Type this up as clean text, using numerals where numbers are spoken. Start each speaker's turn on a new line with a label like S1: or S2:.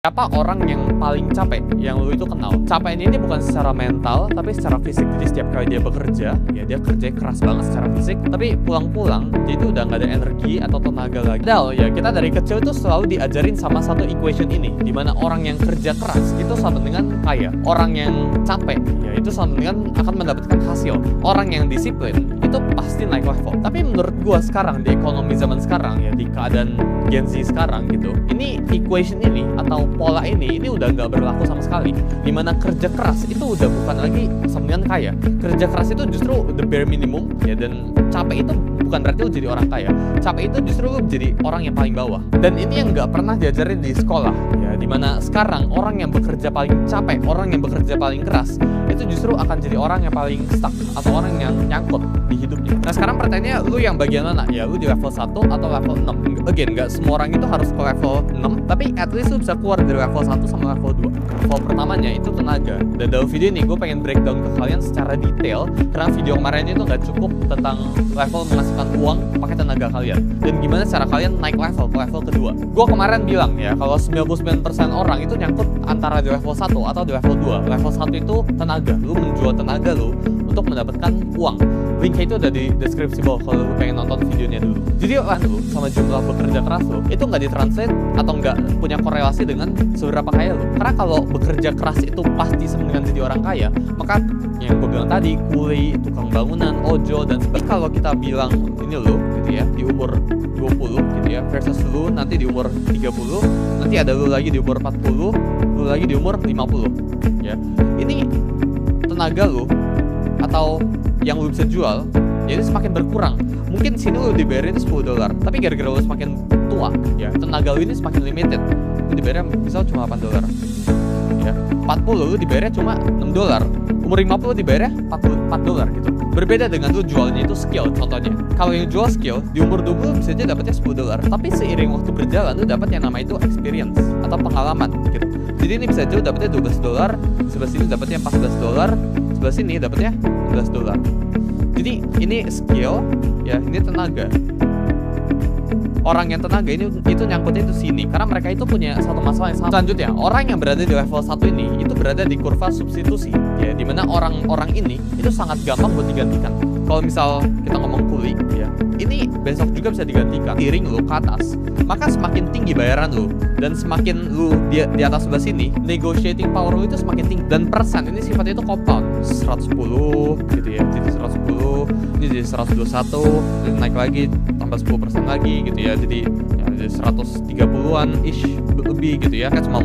S1: Siapa orang yang paling capek yang lu itu kenal? Capeknya ini bukan secara mental, tapi secara fisik. Jadi setiap kali dia bekerja, ya dia kerja keras banget secara fisik, tapi pulang-pulang dia itu udah nggak ada energi atau tenaga lagi. Padahal ya kita dari kecil itu selalu diajarin sama satu equation ini, dimana orang yang kerja keras itu sama dengan kaya. Orang yang capek, ya itu sama dengan akan mendapatkan hasil. Orang yang disiplin itu pasti naik level. Tapi menurut gua sekarang di ekonomi zaman sekarang ya, di keadaan Gen Z sekarang gitu, ini equation ini atau pola ini udah nggak berlaku sama sekali. Dimana kerja keras itu udah bukan lagi sama dengan kaya. Kerja keras itu justru the bare minimum ya, dan capek itu bukan berarti lu jadi orang kaya. Capek itu justru lu jadi orang yang paling bawah. Dan ini yang nggak pernah diajarin di sekolah ya, dimana sekarang orang yang bekerja paling capek, orang yang bekerja paling keras itu justru akan jadi orang yang paling stuck atau orang yang nyangkut di hidupnya. Nah sekarang pertanyaannya, lu yang bagian mana? Ya lu di level 1 atau level 6? Again, nggak semua orang itu harus ke level 6, tapi at least lu bisa keluar dari level 1 sama level 2. Level pertamanya itu tenaga. Dan dalam video ini gue pengen breakdown ke kalian secara detail, karena video kemarin itu nggak cukup tentang level menghasilkan uang pakai tenaga kalian, dan gimana cara kalian naik level ke level kedua. Gue kemarin bilang ya, kalau 99% orang itu nyangkut antara di level 1 atau di level 2. Level 1 itu tenaga, lu menjual tenaga lu untuk mendapatkan uang. Linknya itu ada di deskripsi bawah kalau lu pengen nonton videonya dulu. Jadi lu sama jumlah bekerja keras lu itu nggak ditranslate atau nggak punya korelasi dengan seberapa kaya lu. Karena kalau bekerja keras itu pasti sama dengan jadi orang kaya, maka yang gue bilang tadi, kuli, tukang bangunan, ojo, dan sebagainya. Kalau kita bilang ini lu gitu ya, di umur 20 gitu ya, versus lu nanti di umur 30, nanti ada lu lagi di umur 40, lu lagi di umur 50 ya. Ini tenaga lu atau yang lu bisa jual jadi semakin berkurang. Mungkin sini lu dibayarin $10, tapi gara-gara lu semakin tua ya, tenaga lu ini semakin limited. Lu dibayarnya misal cuma $8 ya, 40 lu dibayarnya cuma $6, umur 50 dibayarnya $44 gitu. Berbeda dengan lu jualnya itu skill. Contohnya, kalau yang jual skill di umur 20 bisa aja dapatnya $10, tapi seiring waktu berjalan lu dapat yang nama itu experience atau pengalaman gitu. Jadi ini bisa aja lu dapatnya $12, sebelah sini dapatnya $14, sebelah sini dapatnya $11. Jadi ini skill ya, ini tenaga. Orang yang tenaga ini itu nyangkutnya itu sini, karena mereka itu punya satu masalah yang sama. Selanjutnya, orang yang berada di level 1 ini itu berada di kurva substitusi ya, dimana orang-orang ini itu sangat gampang buat digantikan. Kalau misal kita ngomong kuli ya, ini besok juga bisa digantikan. Tiring lu ke atas, maka semakin tinggi bayaran lu, dan semakin lu di atas sebelah sini, negotiating power lu itu semakin tinggi. Dan persen ini sifatnya itu compound, 110 gitu ya, jadi 110, ini jadi 121, dan naik lagi tambah 10% lagi gitu ya, jadi 130-an ish lebih gitu ya, kan cuma